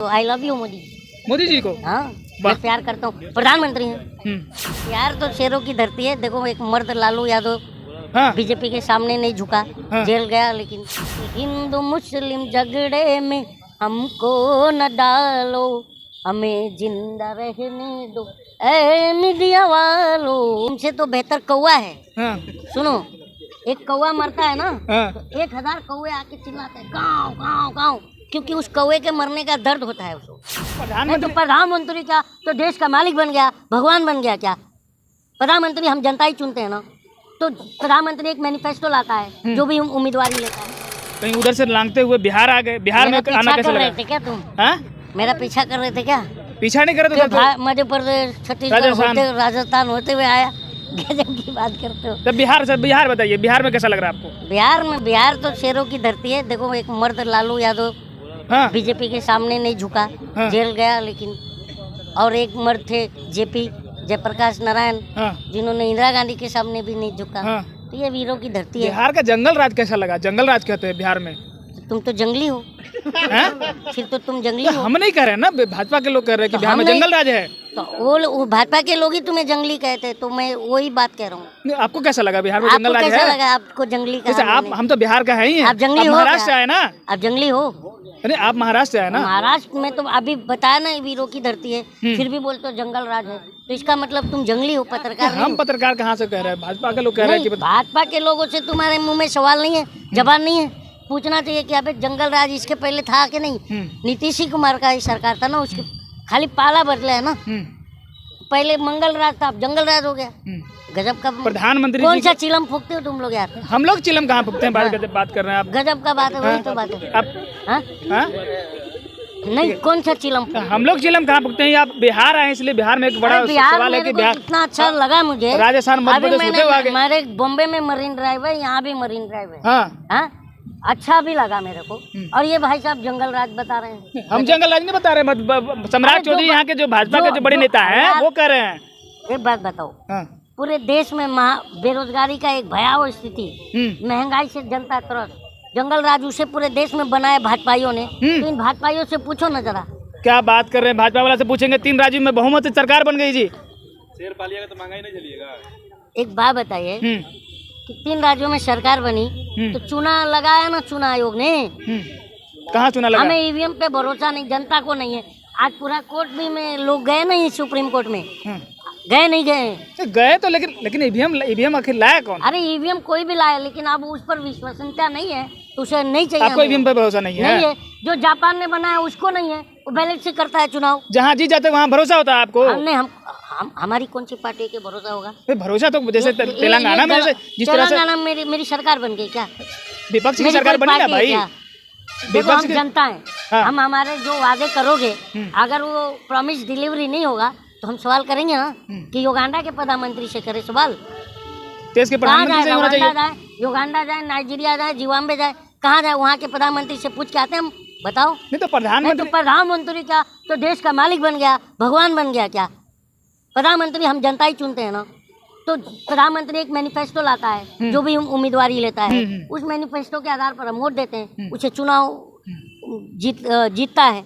तो I love you Modi. Modi ji को? हाँ, मैं प्यार करता हूँ, प्रधानमंत्री हैं। प्यार तो शेरों की धरती है। देखो एक मर्द लालू यादव हाँ। बीजेपी के सामने नहीं झुका, हाँ। जेल गया, लेकिन हिंदू मुस्लिम झगड़े में हमको न डालो, हमें जिंदा रहने दो ए मीडिया वालों। इनसे तो बेहतर कौवा है। हाँ। सुनो, एक कौवा मरता है ना, हाँ। तो 1000 कौवे आके चिल्लाते हैं गाँव गाँव गाँव, क्योंकि उस कौवे के मरने का दर्द होता है उसको। नहीं तो प्रधानमंत्री क्या तो देश का मालिक बन गया, भगवान बन गया क्या? प्रधानमंत्री हम जनता ही चुनते हैं ना। तो प्रधानमंत्री एक मैनिफेस्टो लाता है, जो भी उम्मीदवारी लेता है। कहीं उधर से लांगते हुए बिहार आ गए, बिहार में आना कैसे लगा? थे क्या तुम? हाँ? मेरा पीछा कर रहे थे क्या? पीछा नहीं कर रहे थे? मध्य प्रदेश, छत्तीसगढ़ होते, राजस्थान होते हुए आया, गजब की बात करते हो। तब बिहार बताइए, बिहार में कैसा लग रहा है आपको? बिहार तो शेरों की धरती है। देखो एक मर्द लालू यादव हाँ। बीजेपी के सामने नहीं झुका, हाँ। जेल गया, लेकिन और एक मर्द थे जेपी जयप्रकाश नारायण, हाँ। जिन्होंने इंदिरा गांधी के सामने भी नहीं झुका। हाँ। तो ये वीरों की धरती है। बिहार का जंगल राज कैसा लगा? जंगल राज कहते हैं बिहार में। तुम तो जंगली हो। हैं? फिर तो तुम जंगली तो हो। हम नहीं कह रहे हैं ना, भाजपा के लोग कह रहे हैं कि तो बिहार में हम नहीं- जंगल राज है। तो वो भाजपा के लोग ही तुम्हें जंगली कहते हैं, तो मैं वही बात कह रहा हूँ। नहीं, आपको कैसा लगा बिहार में आपको जंगल राज कैसा है? लगा? आपको जंगली जैसे कहा आप, मैंने। हम तो बिहार का है ही हैं। आप जंगली हो महाराष्ट्र से क्या? आए ना? आप जंगली हो? अरे आप महाराष्ट्र से आए ना? महाराष्ट्र में तो अभी बताया ना वीरों की धरती है, फिर भी बोलते हो जंगल राज है, तो इसका मतलब तुम जंगली हो, पत्रकार नहीं हम हो। पत्रकार कहाँ से कह रहे हैं? भाजपा के लोग कह रहे हैं नहीं, कि भाजपा के लोगों से तुम्हारे मुंह में सवाल नहीं है, जवाब नहीं है। पूछना चाहिए कि अबे जंगल राज इसके पहले था कि नहीं? नीतीश कुमार का ही सरकार था ना, उसके खाली पाला बदला है ना। पहले मंगल राज था, अब जंगल राज हो गया। गजब का प्रधानमंत्री कौन जी सा चिलम फूकते हो तुम लोग यार? हम लोग चिलम कहाँ फूकते हैं? बात कर रहे हैं आप। गजब का बात है, वही तो बात है। आप हाँ? हाँ? नहीं, कौन सा चिलम? हम लोग चिलम कहाँ फूकते हैं? आप बिहार आए इसलिए बिहार में एक बड़ा अरे बिहार सवाल है कि मेरे को बिहार कितना अच्छा लगा मुझे। राजस्थान मध्य अभी प्रदेश होते हुए आ गए। हमारे बॉम्बे में मरीन ड्राइव है, यहाँ भी मरीन ड्राइव है। हाँ। हाँ? अच्छा भी लगा मेरे को। और ये भाई साहब जंगल राज बता रहे हैं। हम जंगल राज नहीं बता रहे हैं। सम्राट चौधरी यहाँ के जो भाजपा के जो बड़े नेता हैं वो कह रहे हैं। एक बात बताओ, हाँ। पूरे देश में बेरोजगारी का एक भयावह स्थिति, महंगाई से जनता त्रस्त, जंगल राज उसे पूरे देश में बनाया भाजपाइयों ने। तो इन भाजपाइयों से पूछो न जरा। क्या बात कर रहे हैं? भाजपा वाला से पूछेंगे, 3 राज्यों में बहुमत से सरकार बन गई जी। शेर पालिएगा तो महंगाई नहीं चलिएगा। एक बात बताइए कि 3 राज्यों में सरकार बनी, तो चुनाव लगाया ना चुनाव आयोग ने? कहाँ चुना लगा? हमें ईवीएम पे भरोसा नहीं, जनता को नहीं है। आज पूरा कोर्ट भी में लोग गए नहीं, सुप्रीम कोर्ट में गए नहीं गए? गए तो, लेकिन ईवीएम आखिर लाया कौन? अरे ईवीएम कोई भी लाए, लेकिन अब उस पर विश्वसनीयता नहीं है, तो उसे नहीं चाहिए। आपको ईवीएम पर भरोसा नहीं है? नहीं है। जो जापान ने बनाया उसको नहीं है, वो बैलेट से करता है चुनाव। जहाँ जीत जाते वहाँ भरोसा होता है आपको? हमने हमारी कौन सी पार्टी के भरोसा होगा? भरोसा तो जैसे तेलंगाना में, जैसे जिस तरह से तेलंगाना में मेरी सरकार बन गई क्या? विपक्ष की सरकार बनी ना भाई। देखो हम जनता है, हाँ। हम हमारे जो वादे करोगे, अगर वो प्रॉमिस डिलीवरी नहीं होगा तो हम सवाल करेंगे ना कि युगांडा के प्रधानमंत्री से करे सवाल। देश के प्रधानमंत्री से होना चाहिए। युगांडा जाए, नाइजीरिया जाए, जिम्बाब्वे जाए, कहाँ जाए, वहाँ के प्रधानमंत्री से पूछ के आते हैं हम। बताओ। नहीं तो प्रधानमंत्री क्या तो देश का मालिक बन गया, भगवान बन गया क्या? प्रधानमंत्री हम जनता ही चुनते हैं ना। तो प्रधानमंत्री एक मैनिफेस्टो लाता है, जो भी उम्मीदवारी लेता है, उस मैनिफेस्टो के आधार पर हम वोट देते हैं, उसे चुनाव जीतता है।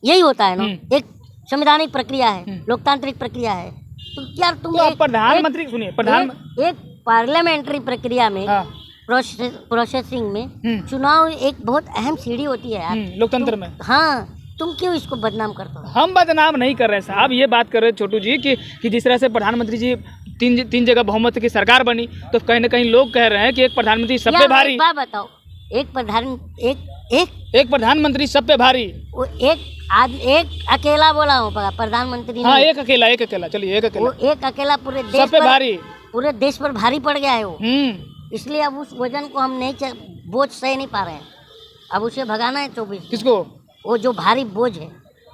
यही होता है ना, एक संवैधानिक प्रक्रिया है, लोकतांत्रिक प्रक्रिया है। तो क्या तुम प्रधानमंत्री सुनिए, एक पार्लियामेंट्री प्रक्रिया में, प्रोसेसिंग में चुनाव एक बहुत अहम सीढ़ी होती है यार, लोकतंत्र में। हाँ, तुम क्यों इसको बदनाम करते हो? हम बदनाम नहीं कर रहे साहब, ये बात कर रहे छोटू जी कि जिस तरह से प्रधानमंत्री जी तीन जगह बहुमत की सरकार बनी, तो कहीं ना कहीं लोग कह रहे हैं कि एक प्रधानमंत्री सब पे भारी। एक बात बताओ, एक प्रधानमंत्री सब पे भारी। वो एक अकेला बोला हूँ प्रधानमंत्री। हाँ, एक अकेला चलिए, एक अकेला। वो एक अकेला पूरे देश सब पे भारी, पूरे देश पर भारी पड़ गया है वो। इसलिए अब उस वजन को हम नहीं बोझ सह नहीं पा रहे हैं। अब उसे भगाना है 24। किसको? वो जो भारी बोझ है।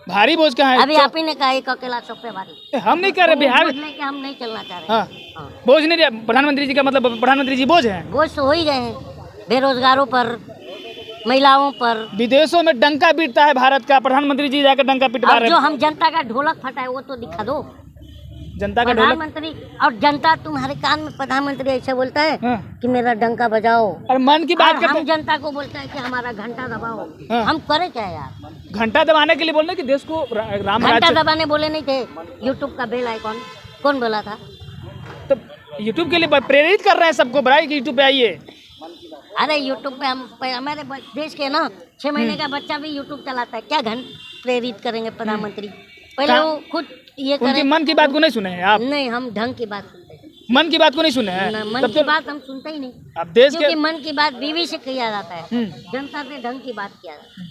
भारी बोझ कहाँ है? अभी आप ही ने कहा एक अकेला सब पे भारी। हम नहीं कर रहे बिहार में, लेके हम नहीं चलना चाह रहे। हाँ, बोझ नहीं। प्रधानमंत्री जी का मतलब प्रधानमंत्री जी बोझ है? बोझ तो हो ही गए हैं, बेरोजगारों पर, महिलाओं पर। विदेशों में डंका पीटता है भारत का, प्रधानमंत्री जी जाकर डंका पिटवा रहे हैं। जो हम जनता का ढोलक फटा है वो तो दिखा दो। जनता का ढोलक। प्रधानमंत्री और जनता तुम्हारे कान में प्रधानमंत्री ऐसे बोलता है हाँ। कि मेरा डंका बजाओ, और मन की बात और करते हम जनता को बोलता है कि हमारा घंटा दबाओ। हाँ। हम करे क्या यार? घंटा दबाने के लिए बोल रहे कि देश को राम घंटा राज्य, दबाने बोले नहीं थे, यूट्यूब का बेल आइकॉन कौन बोला था? तो यूट्यूब के लिए प्रेरित कर रहे हैं सबको भाई कि यूट्यूब पे आइए। अरे यूट्यूब पे हम हमारे देश के ना 6 महीने का बच्चा भी यूट्यूब चलाता है, क्या प्रेरित करेंगे प्रधानमंत्री? पहले वो खुद ये उनकी करें। मन की बात को नहीं सुने हैं आप? नहीं, हम ढंग की बात सुनते हैं, मन की बात को नहीं सुने हैं? मन तब की तो बात हम सुनते ही नहीं, अब देश क्योंकि के मन की बात बीवी से किया जाता है, हम्म। जनता से ढंग की बात किया जाता है।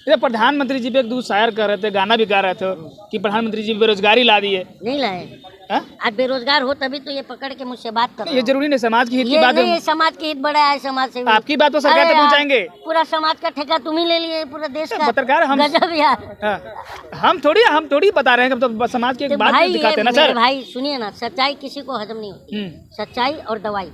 ये प्रधानमंत्री जी पे एक दूसरा शायर कर रहे थे, गाना भी गा रहे थे कि प्रधानमंत्री जी बेरोजगारी ला दी है। नहीं लाए, हाँ? आज बेरोजगार हो तभी तो ये पकड़ के मुझसे बात कर रहे ये हो। जरूरी नहीं, समाज की हित की ये बात नहीं, है। ये समाज के हित बड़ा है, समाज से भी। आपकी बात तो सरकार अरे तक यार, पहुंचाएंगे। पूरा समाज का ठेका तुम ही ले लिए, पूरा देश का। पत्रकार हम गजब यार। हाँ, हम थोड़ी बता रहे हैं कि तो समाज की एक तो बात भाई दिखाते हैं ना मेरे सर। भाई सुनिए ना, सच्चाई किसी को हजम नहीं होती, सच्चाई और दवाई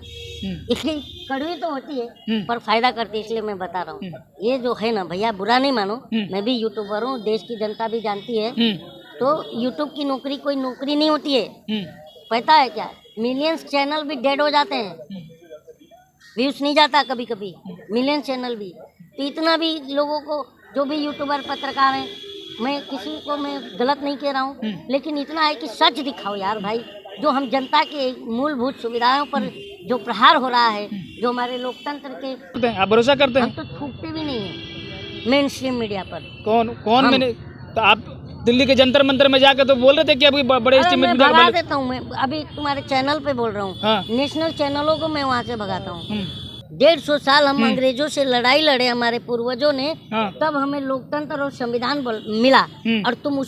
इसकी कड़वी तो होती है पर फायदा करती है, इसलिए मैं बता रहा हूँ। ये जो है ना भैया, बुरा नहीं मानो, मैं भी यूट्यूबर हूँ, देश की जनता भी जानती है। तो यूट्यूब की नौकरी कोई नौकरी नहीं होती है, पता है क्या? मिलियंस चैनल भी डेड हो जाते हैं, व्यूज नहीं जाता कभी कभी, मिलियन चैनल भी। तो इतना भी लोगों को, जो भी यूट्यूबर पत्रकार हैं, मैं किसी को मैं गलत नहीं कह रहा हूँ, लेकिन इतना है कि सच दिखाओ यार भाई। जो हम जनता के मूलभूत सुविधाओं पर जो प्रहार हो रहा है, जो हमारे लोकतंत्र के, आप भरोसा करते हम हैं? तो थूकते भी नहीं है मेन स्ट्रीम मीडिया पर। कौन मैंने, तो आप दिल्ली के जंतर मंतर में जाकर तो बोल रहे थे कि अभी बड़े अरे स्ट्रीम मैं मीडिया भगा वाले- देता हूँ, मैं अभी तुम्हारे चैनल पे बोल रहा हूँ, हाँ। नेशनल चैनलों को मैं वहाँ से भगाता हूँ। 150 साल हम अंग्रेजों से लड़ाई लड़े, हमारे पूर्वजों ने, हाँ। तब हमें लोकतंत्र और संविधान मिला, हम्म। और तुम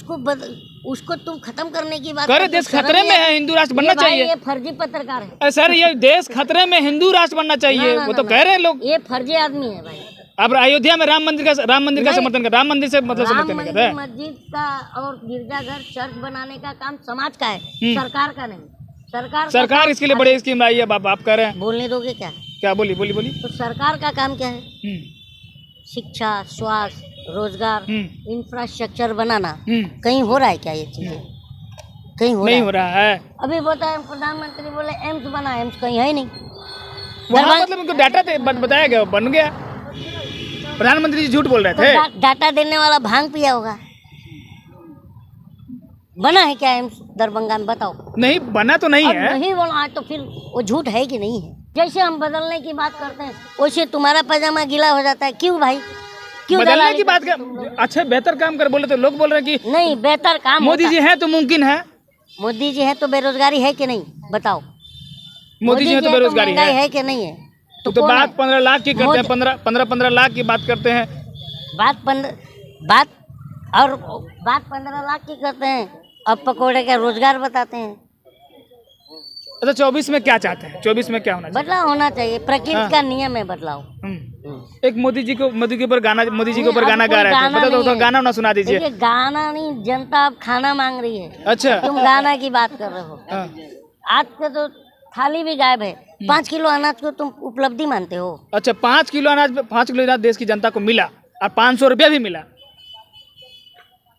उसको तुम खत्म करने की बात करे करते हो। देश खतरे में है, हिंदू राष्ट्र बनना ये भाई, चाहिए। ये फर्जी पत्रकार है। अरे सर, ये देश खतरे में, हिंदू राष्ट्र बनना चाहिए, ना, वो ना, तो ना, कह रहे हैं लोग। ये फर्जी आदमी है भाई। अब अयोध्या में राम मंदिर का नहीं। समर्थन कर, राम मंदिर से मतलब राम समर्थन कर मंदिर, रहे हैं। मस्जिद का और गिरजाघर, चर्च बनाने का काम समाज का है, सरकार का नहीं। सरकार का सरकार काम- इसके लिए बड़ी स्कीम लाई है, आप कह रहे हैं। बोलने दोगे क्या? क्या बोली? तो सरकार का काम क्या है? शिक्षा, स्वास्थ्य, रोजगार, इंफ्रास्ट्रक्चर बनाना। कहीं हो रहा है क्या ये चीजें? कहीं हो नहीं रहा हो रहा है। अभी बताए प्रधानमंत्री बोले एम्स बना, एम्स कहीं है ही नहीं। वहाँ मतलब उनको डाटा बताया गया, बन गया। प्रधानमंत्री जी झूठ बोल रहे थे। डाटा देने वाला भांग पिया होगा। बना है क्या एम्स दरभंगा में? बताओ। नहीं बना तो नहीं अब है। नहीं बोला तो फिर वो झूठ है कि नहीं है? जैसे हम बदलने की बात करते हैं, वैसे तुम्हारा पैजामा गीला हो जाता है। क्यों भाई? क्यों बदलने दलाली की बात करते हो तुम कर, लोग? अच्छा बेहतर काम कर बोले तो लोग बोल रहे हैं कि नहीं, बेहतर काम मोदी होता- जी हैं तो मुमकिन है। मोदी जी है तो बेरोजगारी है कि नहीं? बताओ। मोदी जी हैं तो बेरोजगारी महंगाई है। है कि नहीं है? तो कौन बात है? 15 लाख की करते हैं, मोदी- 15 लाख की बात करते हैं। बात 15 लाख की करते हैं, अब पकोड़े का रोजगार बताते हैं। अच्छा 24 में क्या चाहते हैं? 24 में क्या होना चाहिए? बदलाव होना चाहिए, प्रकृति हाँ। का नियम है बदलाव। एक मोदी जी के ऊपर गाना गा नहीं, रहे अब थे, कोई गाना बता दो नहीं तो है। गाना ना सुना दीजिए। देखिए, गाना नहीं, जनता अब खाना मांग रही है। अच्छा। तुम गाना की बात कर रहे हो। हाँ। आज के तो थाली भी गायब है। 5 किलो अनाज को तुम उपलब्धि मानते हो? अच्छा 5 किलो अनाज देश की जनता को मिला और 500 रुपया भी मिला।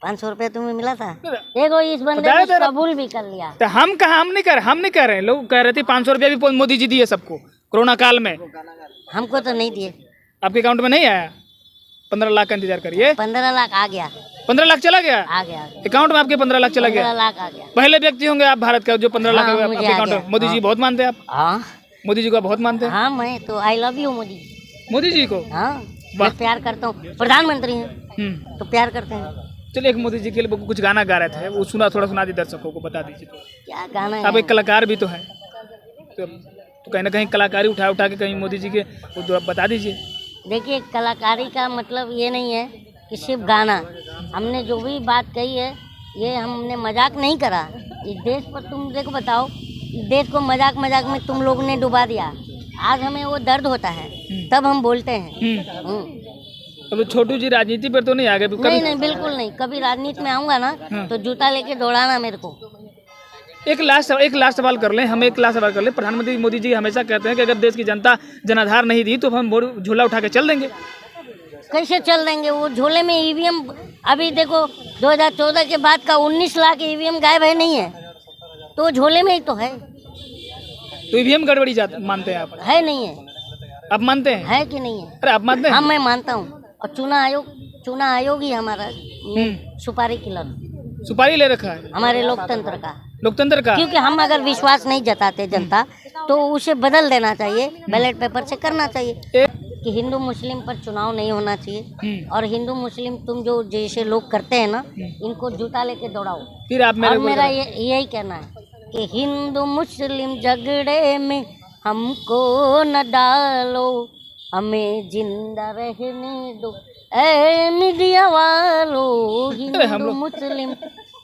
500 रुपये तुम्हें मिला था? देखो, इस बंदे बताया ने तेरा- कबूल भी कर लिया। तो हम नहीं कह रहे हैं, लोग कह रहे थे 500 रुपया भी मोदी जी दिए सबको कोरोना काल में। हमको तो नहीं दिए। आपके अकाउंट में नहीं आया? 15 लाख का इंतजार करिए। 15 लाख आ गया। 15 लाख चला गया आ गया। अकाउंट में आपके? 15 लाख चला 15 गया। लाख आ गया। पहले व्यक्ति होंगे आप भारत का जो 15 लाख हाँ, आपके मुझे आ अकाउंट गया। में। मोदी जी हाँ। बहुत मानते हैं आप? हाँ मोदी जी को आप बहुत मानते हैं? हाँ, मैं तो I love you Modi. Modi ji को? हाँ, वाह। मैं प्यार करता हूँ। प्रधानमंत्री हैं तो प्यार करते हैं। चलिए एक मोदी जी के लिए कुछ गाना गा रहे थे, वो थोड़ा सुना दीजिए दर्शकों को, बता दीजिए तो। क्या गाना आप है? एक कलाकार भी तो हैं, तो कहीं ना कहीं कलाकारी उठा के कहीं मोदी जी के वो बता दीजिए। देखिए, कलाकारी का मतलब ये नहीं है कि सिर्फ गाना। हमने जो भी बात कही है, ये हमने मजाक नहीं करा। इस देश पर तुम देखो, बताओ, इस देश को मजाक में तुम लोगों ने डुबा दिया। आज हमें वो दर्द होता है, तब हम बोलते हैं। अब छोटू जी राजनीति पर तो नहीं आ गए कभी? नहीं, बिल्कुल नहीं। कभी राजनीति में आऊंगा ना तो जूता लेके दौड़ाना मेरे को। एक लास्ट सवाल कर लें, हम एक लास्ट सवाल कर लें। प्रधानमंत्री मोदी जी हमेशा कहते हैं कि अगर देश की जनता जनाधार नहीं दी तो हम झोला उठा के चल देंगे। कैसे चल देंगे? वो झोले में ईवीएम, अभी देखो 2014 के बाद का 19 लाख ईवीएम गायब है, नहीं है? तो तो वो झोले में ही तो तो ईवीएम गड़बड़ी मानते हैं आप? है नहीं है, आप मानते हैं? है कि नहीं है? अरे आप मानते हैं? हाँ मैं मानता हूँ। और चुनाव आयोग ही हमारा सुपारी किलर, सुपारी ले रखा है हमारे लोकतंत्र का। लोकतंत्र का। क्योंकि हम अगर विश्वास नहीं जताते जनता तो उसे बदल देना चाहिए, बैलेट पेपर से करना चाहिए कि हिंदू मुस्लिम पर चुनाव नहीं होना चाहिए। और हिंदू मुस्लिम तुम जो जैसे लोग करते हैं ना, इनको जूता लेके दौड़ाओ। फिर आप मेरे और मेरा यही कहना है कि हिंदू मुस्लिम झगड़े में हमको न डालो, हमें जिंदा रहने दो ए मीडिया वालों। हिंदू मुस्लिम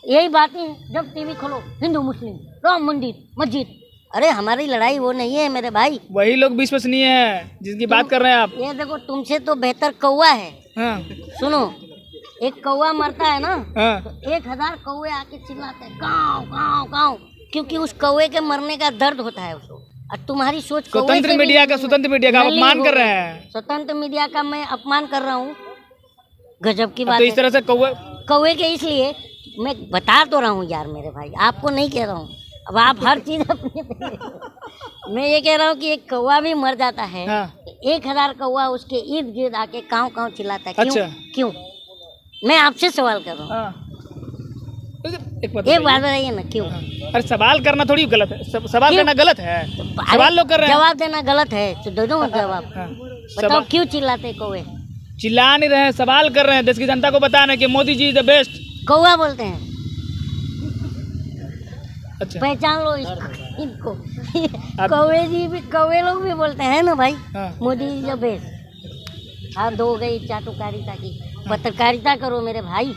यही बातें, जब टीवी खोलो हिंदू मुस्लिम, राम मंदिर, मस्जिद। अरे हमारी लड़ाई वो नहीं है मेरे भाई। वही लोग विश्वसनीय है जिसकी बात कर रहे हैं आप। ये देखो तुमसे तो बेहतर कौवा है। हाँ। सुनो, एक कौवा मरता है ना, हाँ। तो 1000 कौवे आके चिल्लाते हैं गाँव गाँव गाँव, क्योंकि उस कौवे के मरने का दर्द होता है उसको। और तुम्हारी सोच स्वतंत्र मीडिया का आप अपमान कर रहे हैं। स्वतंत्र मीडिया का मैं अपमान कर रहा हूँ? गजब की बात तो इस तरह से कौवे के, इसलिए मैं बता तो रहा हूँ यार मेरे भाई, आपको नहीं कह रहा हूँ। अब आप हर चीज अपने मैं ये कह रहा हूँ कि एक कौवा भी मर जाता है। हाँ। 1000 कौवा उसके इर्द गिर्द आके काँव काँव चिल्लाता है। क्यों? अच्छा। क्यों? मैं आपसे सवाल कर रहा हूँ। हाँ। एक बात बताइए ना, क्यों? अरे सवाल करना थोड़ी गलत है, सवाल करना गलत है। सवाल लोग कर रहे हैं, जवाब देना गलत है तो दे दो जवाब। हाँ। बताओ क्यों चिल्लाते कौवे? चिल्ला नहीं रहे हैं, सवाल कर रहे हैं। देश की जनता को बताना कि मोदी जी द बेस्ट। कौवा बोलते हैं। अच्छा। पहचान लो इनको। कौवे जी भी, कौवे लोग भी बोलते हैं ना भाई। हाँ। Modi ji the best. हाँ, दो गई चाटुकारिता की। पत्रकारिता करो मेरे भाई।